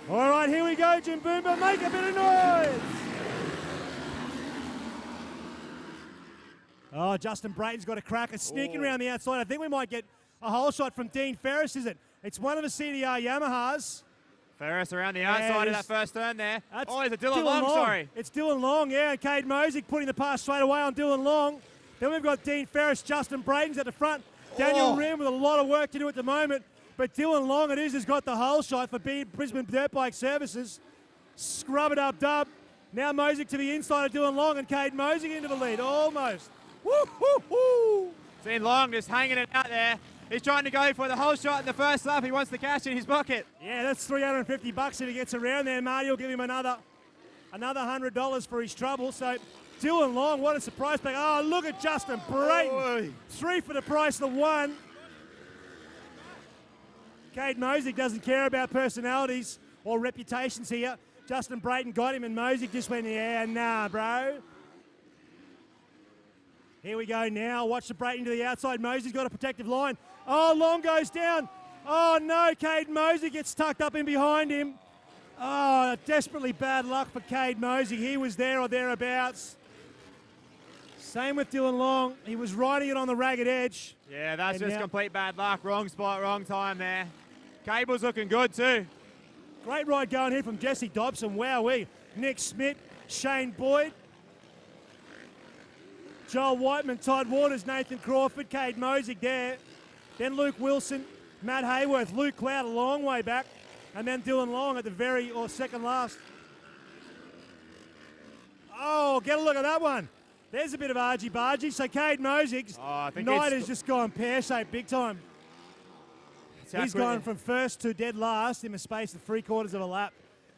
All right, here we go, Jimboomba. Make a bit of noise. Oh, Justin Brayton's got a cracker sneaking around the outside. I think we might get a hole shot from Dean Ferris, is it? It's one of the CDR Yamahas. Ferris around the outside of that first turn there. Oh, it's a Dylan Long, Long, sorry. It's Dylan Long, yeah. And Cade Mosick putting the pass straight away on Dylan Long. Then we've got Dean Ferris, Justin Brayton's at the front. Daniel Rim with a lot of work to do at the moment. But Dylan Long, it is, has got the hole shot for Brisbane Dirt Bike Services. Scrub it up, Dub. Now Mosick to the inside of Dylan Long and Cade Mosick into the lead, almost. Woo-hoo-hoo! Seen Long just hanging it out there. He's trying to go for the whole shot in the first lap. He wants the cash in his pocket. Yeah, that's $350 if he gets around there. Marty will give him another $100 for his trouble. So Dylan Long, what a surprise pack. Oh, look at Justin Brayton. 3 for the price of 1. Cade Mosick doesn't care about personalities or reputations here. Justin Brayton got him and Mosick just went, yeah, nah, bro. Here we go now. Watch the Brayton to the outside. Mosick's got a protective line. Oh, Long goes down. Oh, no. Cade Mosick gets tucked up in behind him. Oh, desperately bad luck for Cade Mosick. He was there or thereabouts. Same with Dylan Long. He was riding it on the ragged edge. Yeah, that's just complete bad luck. Wrong spot, wrong time there. Cade was looking good too. Great ride going here from Jesse Dobson. Wowee. Nick Smith, Shane Boyd, Joel Whiteman, Todd Waters, Nathan Crawford, Cade Mosick there. Then Luke Wilson, Matt Hayworth, Luke Cloud a long way back. And then Dylan Long at the second last. Oh, get a look at that one. There's a bit of argy-bargy. So Cade Mosick's night has just gone pear-shaped big time. He's gone from first to dead last in the space of 3/4 of a lap.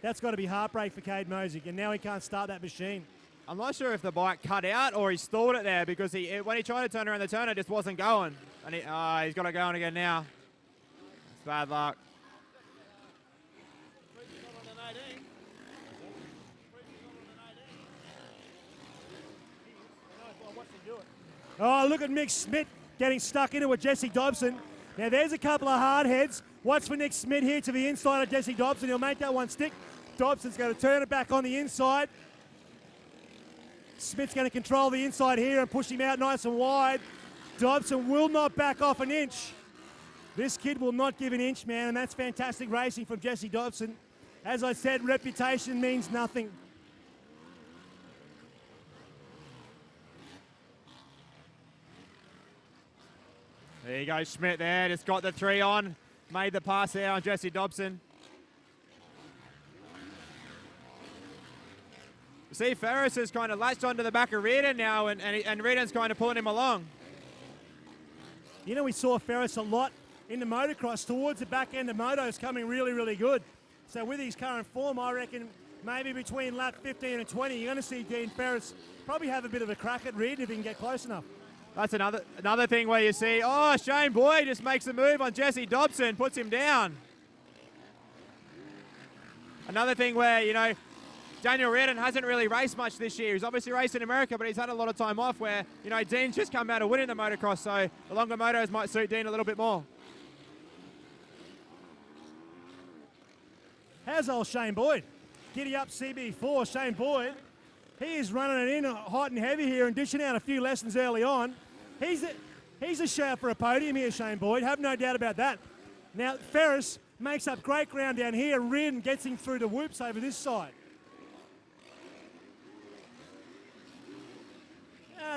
That's got to be heartbreak for Cade Mosick, and now he can't start that machine. I'm not sure if the bike cut out or he stalled it there because when he tried to turn around the turn, it just wasn't going. And he's got it going again now. It's bad luck. Oh, look at Nick Smith getting stuck into with Jesse Dobson. Now, there's a couple of hard heads. Watch for Nick Smith here to the inside of Jesse Dobson. He'll make that one stick. Dobson's going to turn it back on the inside. Smith's going to control the inside here and push him out nice and wide. Dobson will not back off an inch. This kid will not give an inch, man, and that's fantastic racing from Jesse Dobson. As I said, reputation means nothing. There you go, Schmidt there, just got the 3 on. Made the pass there on Jesse Dobson. You see, Ferris has kind of latched onto the back of Reardon now, and Reardon's kind of pulling him along. You know, we saw Ferris a lot in the motocross. Towards the back end of motos coming really, really good. So with his current form, I reckon maybe between lap 15 and 20, you're going to see Dean Ferris probably have a bit of a crack at Reardon if he can get close enough. That's another thing where you see, Shane Boyd just makes a move on Jesse Dobson, puts him down. Another thing where, you know, Daniel Reardon hasn't really raced much this year. He's obviously raced in America, but he's had a lot of time off where, you know, Dean's just come out of winning the motocross, so the longer motos might suit Dean a little bit more. How's old Shane Boyd? Giddy up CB4, Shane Boyd. He is running it in hot and heavy here and dishing out a few lessons early on. He's a shout for a podium here, Shane Boyd. Have no doubt about that. Now, Ferris makes up great ground down here. Reardon gets him through the whoops over this side.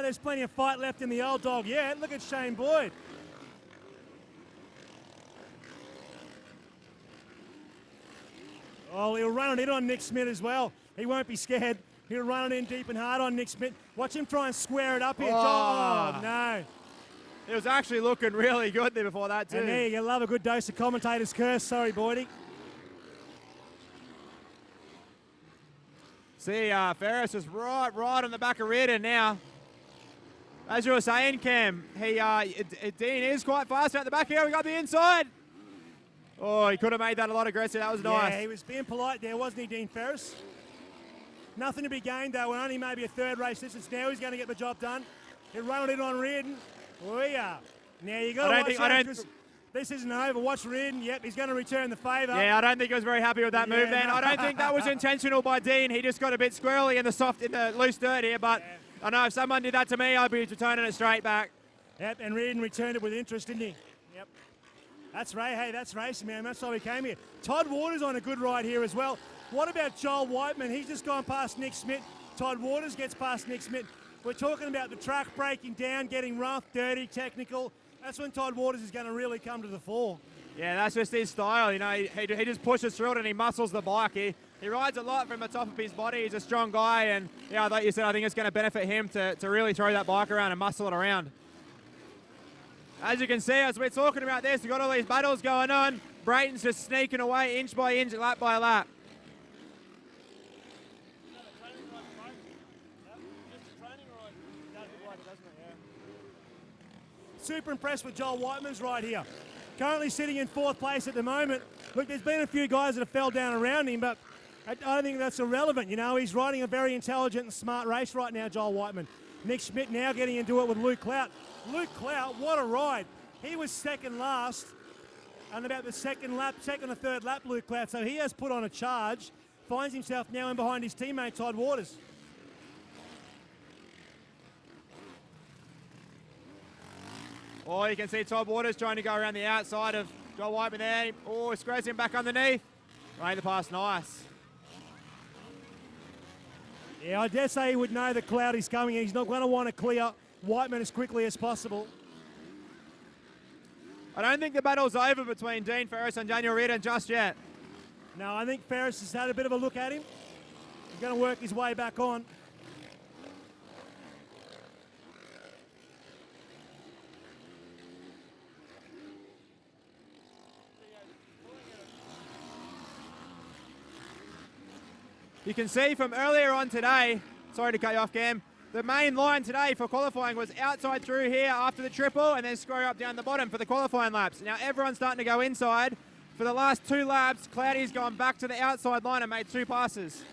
There's plenty of fight left in the old dog yet. Look at Shane Boyd. Oh, he'll run it in on Nick Smith as well. He won't be scared. He'll run it in deep and hard on Nick Smith. Watch him try and square it up here. Oh, no. It was actually looking really good there before that too. And there you love a good dose of commentator's curse. Sorry, Boydie. See, Ferris is right on the back of Reardon now. As you were saying, Cam, Dean is quite fast out the back here. We got the inside. Oh, he could have made that a lot aggressive. That was nice. Yeah, he was being polite there, wasn't he, Dean Ferris? Nothing to be gained, though. We're only maybe a third race distance now. He's going to get the job done. He'll run it in on Reardon. Oh, yeah. Now you got to watch out. This isn't over. Watch Reardon. Yep, he's going to return the favour. Yeah, I don't think he was very happy with that move then. no. I don't think that was intentional by Dean. He just got a bit squirrely in the loose dirt here, but I know if someone did that to me, I'd be returning it straight back. Yep, and Reardon returned it with interest, didn't he? Yep. That's racing, man. That's why we came here. Todd Waters on a good ride here as well. What about Joel Whiteman? He's just gone past Nick Smith. Todd Waters gets past Nick Smith. We're talking about the track breaking down, getting rough, dirty, technical. That's when Todd Waters is going to really come to the fore. Yeah, that's just his style. You know, he just pushes through it and he muscles the bike. He rides a lot from the top of his body. He's a strong guy, and yeah, like you said, I think it's going to benefit him to really throw that bike around and muscle it around. As you can see, as we're talking about this, we've got all these battles going on. Brayton's just sneaking away inch by inch, lap by lap. Super impressed with Joel Whiteman's ride here. Currently sitting in 4th place at the moment. Look, there's been a few guys that have fell down around him, but I don't think that's irrelevant. You know, he's riding a very intelligent and smart race right now, Joel Whiteman. Nick Schmidt now getting into it with Luke Clout. Luke Clout, what a ride. He was second last on about the second or third lap, Luke Clout. So he has put on a charge, finds himself now in behind his teammate, Todd Waters. Oh, you can see Todd Waters trying to go around the outside of Joel Whiteman there. Oh, scratches him back underneath. Made the pass nice. Yeah, I dare say he would know the Clout is coming and he's not going to want to clear Whiteman as quickly as possible. I don't think the battle's over between Dean Ferris and Daniel Reardon just yet. No, I think Ferris has had a bit of a look at him. He's going to work his way back on. You can see from earlier on today, sorry to cut you off, Cam, the main line today for qualifying was outside through here after the triple and then square up down the bottom for the qualifying laps. Now everyone's starting to go inside. For the last 2 laps, Cloudy's gone back to the outside line and made 2 passes.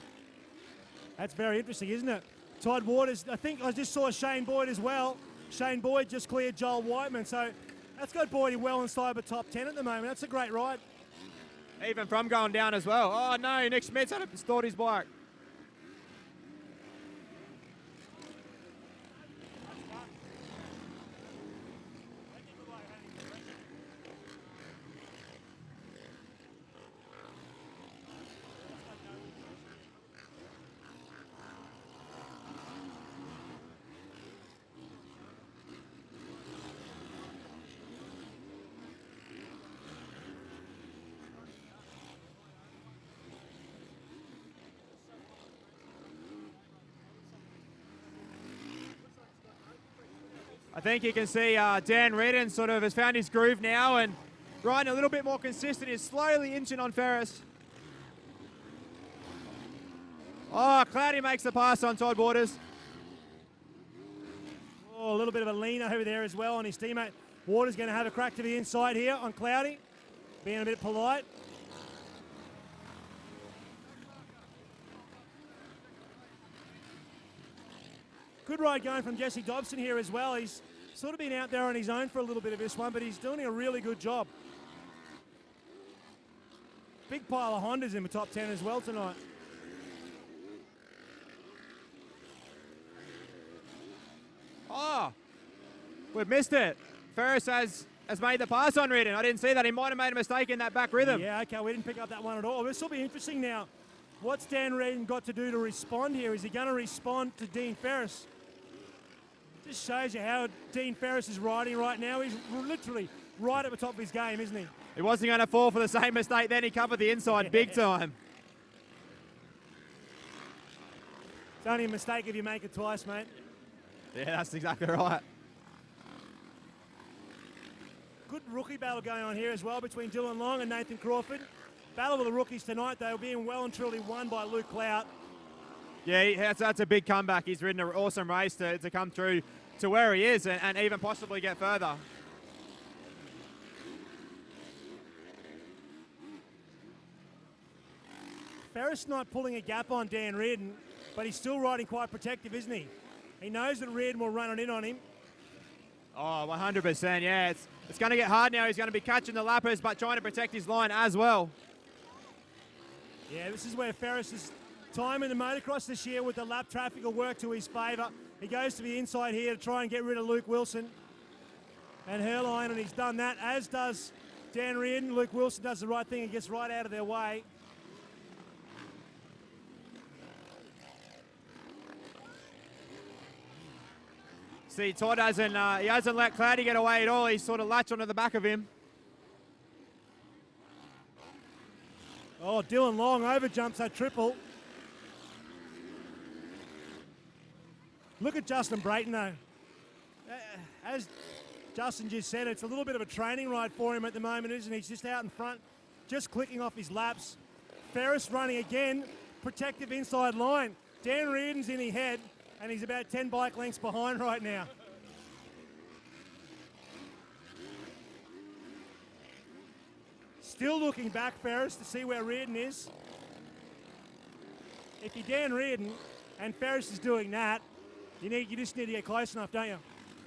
That's very interesting, isn't it? Todd Waters, I think I just saw Shane Boyd as well. Shane Boyd just cleared Joel Whiteman, so that's got Boydie well inside the top 10 at the moment. That's a great ride. Even from going down as well. Oh no, Nick Schmidt's had to start his bike. I think you can see Dan Reardon sort of has found his groove now and riding a little bit more consistent. He's slowly inching on Ferris. Oh, Cloudy makes the pass on Todd Waters. Oh, a little bit of a lean over there as well on his teammate. Waters going to have a crack to the inside here on Cloudy, being a bit polite. Good ride going from Jesse Dobson here as well. He's sort of been out there on his own for a little bit of this one, but he's doing a really good job. Big pile of Hondas in the top 10 as well tonight. Oh, we've missed it. Ferris has made the pass on Reardon. I didn't see that. He might have made a mistake in that back rhythm. Yeah, okay, we didn't pick up that one at all. This will be interesting now. What's Dan Reardon got to do to respond here? Is he going to respond to Dean Ferris? Just shows you how Dean Ferris is riding right now. He's literally right at the top of his game, isn't he? He wasn't going to fall for the same mistake then. He covered the inside big time. It's only a mistake if you make it twice, mate. Yeah, that's exactly right. Good rookie battle going on here as well between Dylan Long and Nathan Crawford. Battle of the rookies tonight, though, being well and truly won by Luke Clout. Yeah, that's a big comeback. He's ridden an awesome race to come through to where he is and even possibly get further. Ferris not pulling a gap on Dan Reardon, but he's still riding quite protective, isn't he? He knows that Reardon will run it in on him. Oh, 100%, yeah. It's going to get hard now. He's going to be catching the lappers, but trying to protect his line as well. Yeah, this is where Ferris's time in the motocross this year with the lap traffic will work to his favour. He goes to the inside here to try and get rid of Luke Wilson and Herline, and he's done that, as does Dan Reardon. Luke Wilson does the right thing and gets right out of their way. See, Todd hasn't let Cloudy get away at all. He's sort of latched onto the back of him. Oh, Dylan Long overjumps that triple. Look at Justin Brayton, though. As Justin just said, it's a little bit of a training ride for him at the moment, isn't he? He's just out in front, just clicking off his laps. Ferris running again, protective inside line. Dan Reardon's in his head, and he's about 10 bike lengths behind right now. Still looking back, Ferris, to see where Reardon is. If you're Dan Reardon and Ferris is doing that, you just need to get close enough, don't you?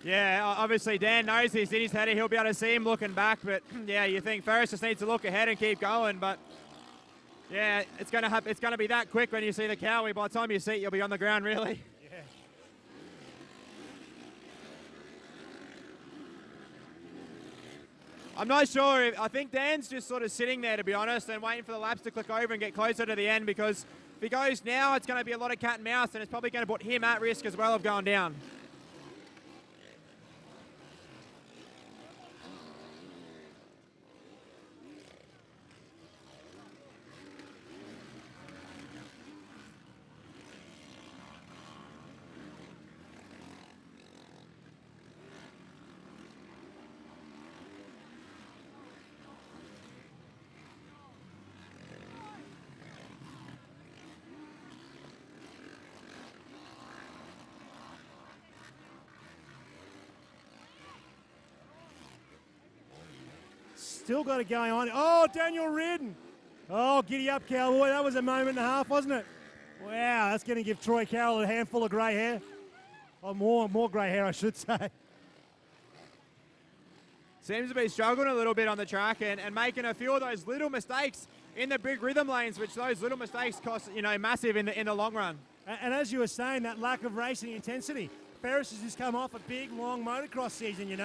Yeah, obviously Dan knows he's in his head. He'll be able to see him looking back, but yeah, you think Ferris just needs to look ahead and keep going, but yeah, it's going to be that quick when you see the Cowie. By the time you see it, you'll be on the ground, really. Yeah. I'm not sure. I think Dan's just sort of sitting there, to be honest, and waiting for the laps to click over and get closer to the end, because if he goes now, it's going to be a lot of cat and mouse, and it's probably going to put him at risk as well of going down. Still got it going on. Oh, Daniel Reardon. Oh, giddy up, cowboy. That was a moment and a half, wasn't it? Wow, that's going to give Troy Carroll a handful of grey hair. Oh, more grey hair, I should say. Seems to be struggling a little bit on the track and making a few of those little mistakes in the big rhythm lanes, which those little mistakes cost, massive in the long run. And as you were saying, that lack of racing intensity. Ferris has just come off a big, long motocross season,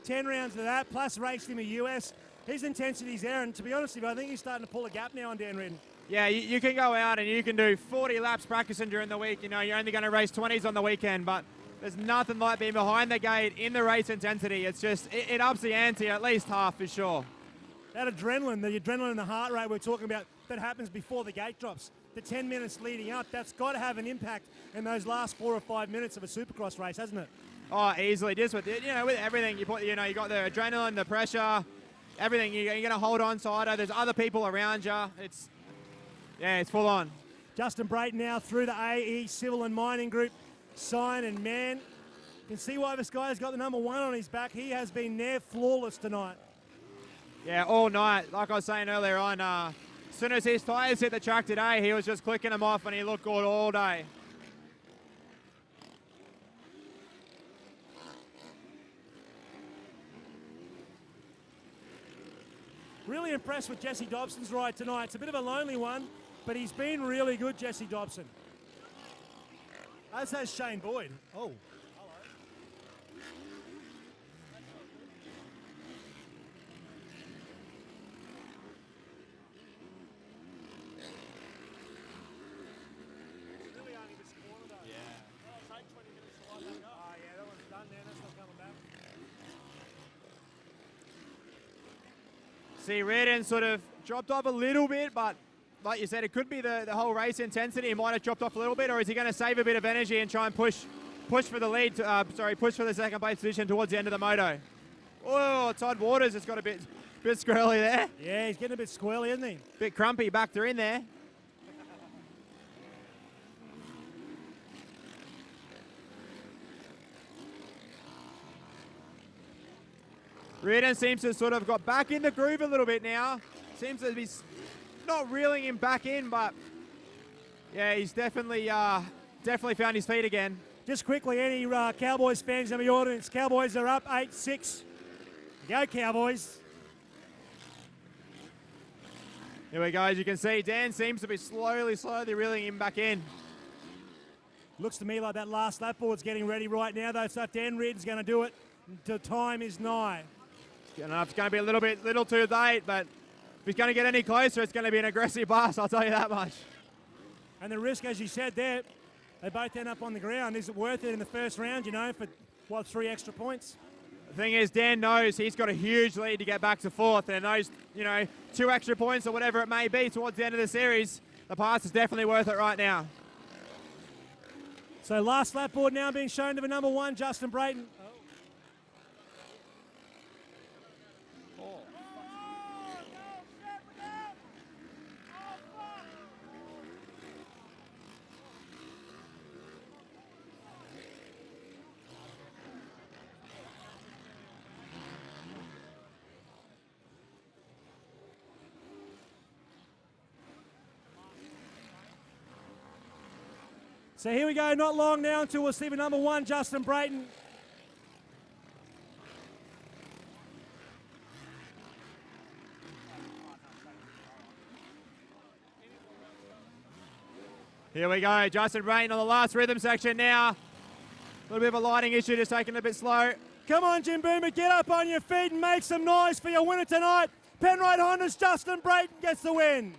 10 rounds of that, plus raced in the US. His intensity's there, and to be honest with you, I think he's starting to pull a gap now on Dan Reardon. Yeah, you can go out and you can do 40 laps practicing during the week. You're only going to race 20s on the weekend, but there's nothing like being behind the gate in the race intensity. It's just, it ups the ante at least half for sure. That adrenaline, the adrenaline and the heart rate we're talking about, that happens before the gate drops. The 10 minutes leading up, that's got to have an impact in those last 4 or 5 minutes of a Supercross race, hasn't it? Oh, easily. Just with with everything, you got the adrenaline, the pressure, everything. You're going to hold on tighter. There's other people around you. It's full on. Justin Brayton now through the AE Civil and Mining Group. Sign and man. You can see why this guy's got the number 1 on his back. He has been near flawless tonight. Yeah, all night. Like I was saying earlier on, as soon as his tyres hit the track today, he was just clicking them off and he looked good all day. Really impressed with Jesse Dobson's ride tonight. It's a bit of a lonely one, but he's been really good, Jesse Dobson. As has Shane Boyd. Oh. See, Reardon sort of dropped off a little bit, but like you said, it could be the whole race intensity. He might have dropped off a little bit, or is he going to save a bit of energy and try and push for the lead, push for the second place position towards the end of the moto? Oh, Todd Waters has got a bit squirrely there. Yeah, he's getting a bit squirrely, isn't he? Bit crumpy back there in there. Reardon seems to have sort of got back in the groove a little bit now. Seems to be not reeling him back in, but yeah, he's definitely found his feet again. Just quickly, any Cowboys fans in the audience, Cowboys are up 8-6. Go Cowboys. Here we go. As you can see, Dan seems to be slowly reeling him back in. Looks to me like that last lap board's getting ready right now, though, so Dan Reardon's going to do it. The time is nigh. It's going to be a little too late, but if he's going to get any closer, it's going to be an aggressive pass, I'll tell you that much. And the risk, as you said there, they both end up on the ground. Is it worth it in the first round, you know, for, what, 3 extra points? The thing is, Dan knows he's got a huge lead to get back to 4th, and those, 2 extra points or whatever it may be towards the end of the series, the pass is definitely worth it right now. So last lap board now being shown to the number 1, Justin Brayton. So here we go, not long now until we'll see the number 1, Justin Brayton. Here we go, Justin Brayton on the last rhythm section now. A little bit of a lighting issue, just taking it a bit slow. Come on, Jimboomba, get up on your feet and make some noise for your winner tonight. Penrite Honda's Justin Brayton gets the win.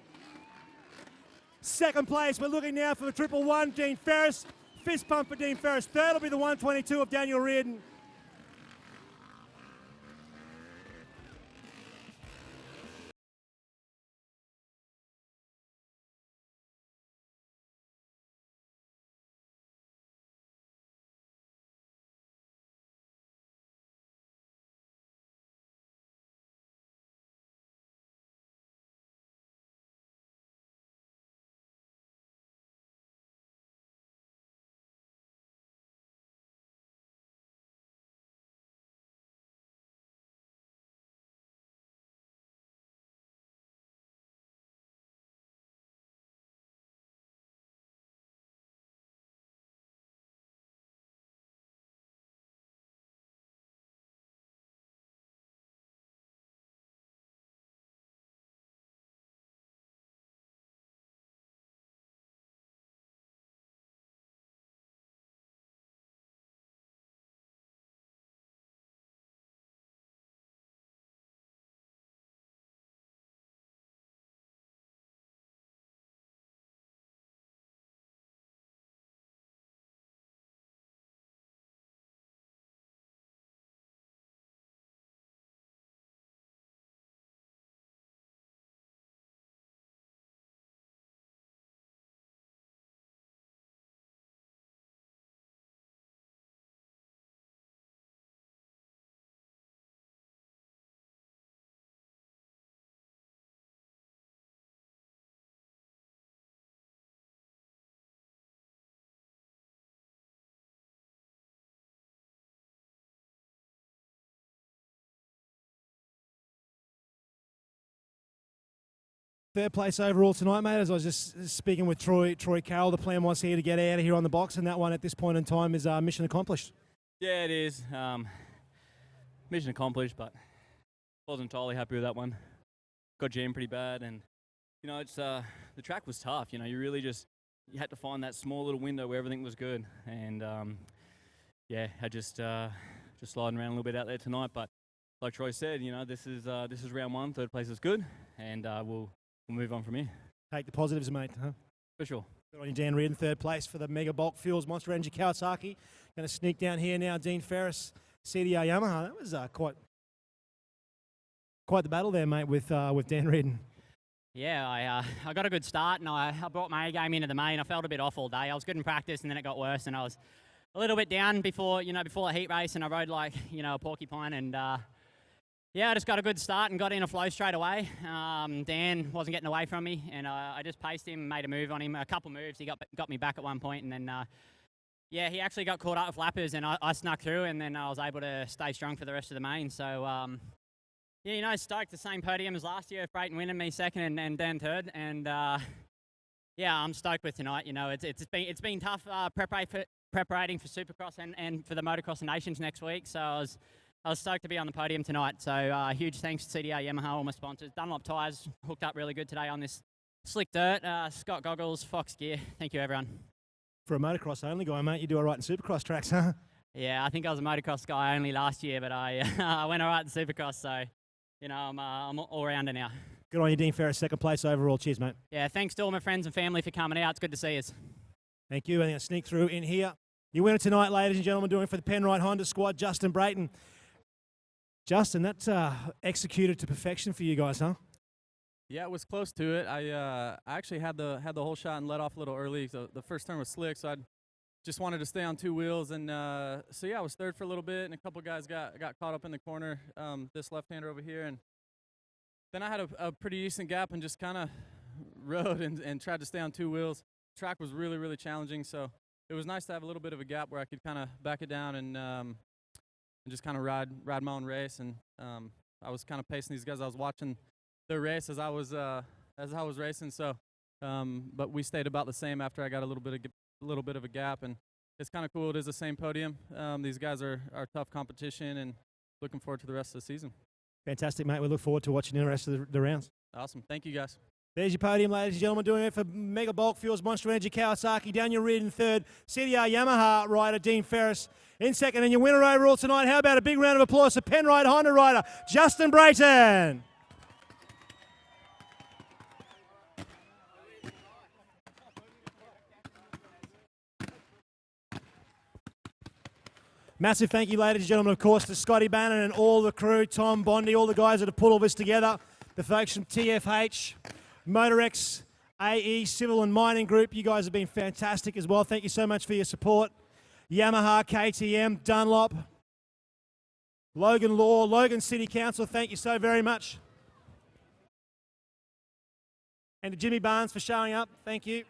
Second place, we're looking now for the 111, Dean Ferris. Fist pump for Dean Ferris. Third will be the 122 of Daniel Reardon. Third place overall tonight, mate. As I was just speaking with Troy Carroll, the plan was here to get out of here on the box, and that one at this point in time is mission accomplished. Yeah, it is. Mission accomplished, but wasn't entirely happy with that one. Got jammed pretty bad, and it's the track was tough. You really you had to find that small little window where everything was good, and I just sliding around a little bit out there tonight. But like Troy said, this is round 1. Third place is good, and we'll move on from here. Take the positives, mate. Huh? For sure. Good on you, Dan Reardon. Third place for the Mega Bulk Fuels Monster Energy Kawasaki. Going to sneak down here now. Dean Ferris, CDR Yamaha. That was quite the battle there, mate, with Dan Reardon. Yeah, I got a good start, and I brought my A game into the main. I felt a bit off all day. I was good in practice, and then it got worse, and I was a little bit down before the heat race, and I rode like a porcupine, and I just got a good start and got in a flow straight away. Dan wasn't getting away from me, and I just paced him, made a move on him, a couple moves. He got me back at one point, and then he actually got caught up with lappers, and I snuck through, and then I was able to stay strong for the rest of the main. So stoked. The same podium as last year, Brayton winning me second and Dan third, and I'm stoked with tonight. It's been tough preparating for Supercross and for the Motocross Nations next week. So I was I was stoked to be on the podium tonight. So huge thanks to CDR, Yamaha, all my sponsors. Dunlop tyres hooked up really good today on this slick dirt. Scott goggles, Fox gear. Thank you, everyone. For a motocross only guy, mate, you do all right in Supercross tracks, huh? Yeah, I think I was a motocross guy only last year, but I I went all right in Supercross. So, you know, I'm all rounder now. Good on you, Dean Ferris, second place overall. Cheers, mate. Yeah, thanks to all my friends and family for coming out. It's good to see us. Thank you. I'm going to sneak through in here. Your winner tonight, ladies and gentlemen, doing for the Penrite Honda squad, Justin Brayton. Justin, that's executed to perfection for you guys, huh? Yeah, it was close to it. I actually had the whole shot and let off a little early. So the first turn was slick, so I just wanted to stay on two wheels. And so yeah, I was third for a little bit, and a couple guys got caught up in the corner. This left-hander over here, and then I had a pretty decent gap and just kind of rode and tried to stay on two wheels. Track was really, really challenging, so it was nice to have a little bit of a gap where I could kind of back it down and just kind of ride my own race. And I was kind of pacing these guys. I was watching their race as I was racing. So, but we stayed about the same after I got a little bit of a gap, and it's kind of cool. It is the same podium. These guys are tough competition, and looking forward to the rest of the season. Fantastic, mate. We look forward to watching the rest of the rounds. Awesome. Thank you, guys. There's your podium, ladies and gentlemen, doing it for Mega Bulk Fuels, Monster Energy, Kawasaki, Daniel Reid in third, CDR Yamaha rider Dean Ferris in second, and your winner overall tonight. How about a big round of applause for Penrite Honda rider Justin Brayton? Massive thank you, ladies and gentlemen, of course, to Scotty Bannon and all the crew, Tom Bondi, all the guys that have put all this together, the folks from TFH, Motorex, AE, Civil and Mining Group. You guys have been fantastic as well. Thank you so much for your support. Yamaha, KTM, Dunlop, Logan Law, Logan City Council, thank you so very much. And to Jimmy Barnes for showing up, thank you.